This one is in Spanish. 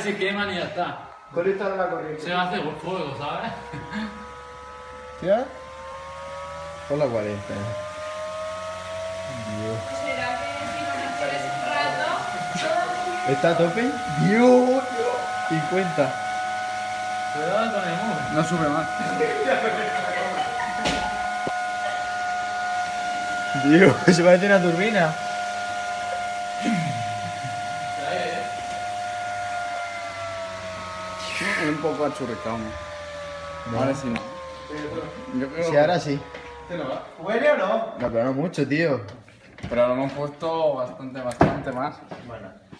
Se queman y ya está. Conectar la corriente. Se va a hacer fuego, ¿sabes? ¿Ya? Por la 40. Dios. ¿Será que si no me esperes un rato? ¿Está a tope? Dios. 50. Cuidado con el muro. No sube más. Dios, se parece una turbina. Un poco achurricado. Ahora sí no. Yo creo Sí, ahora sí. ¿Huele o no? No, pero no mucho, tío. Pero lo hemos puesto bastante más. Bueno.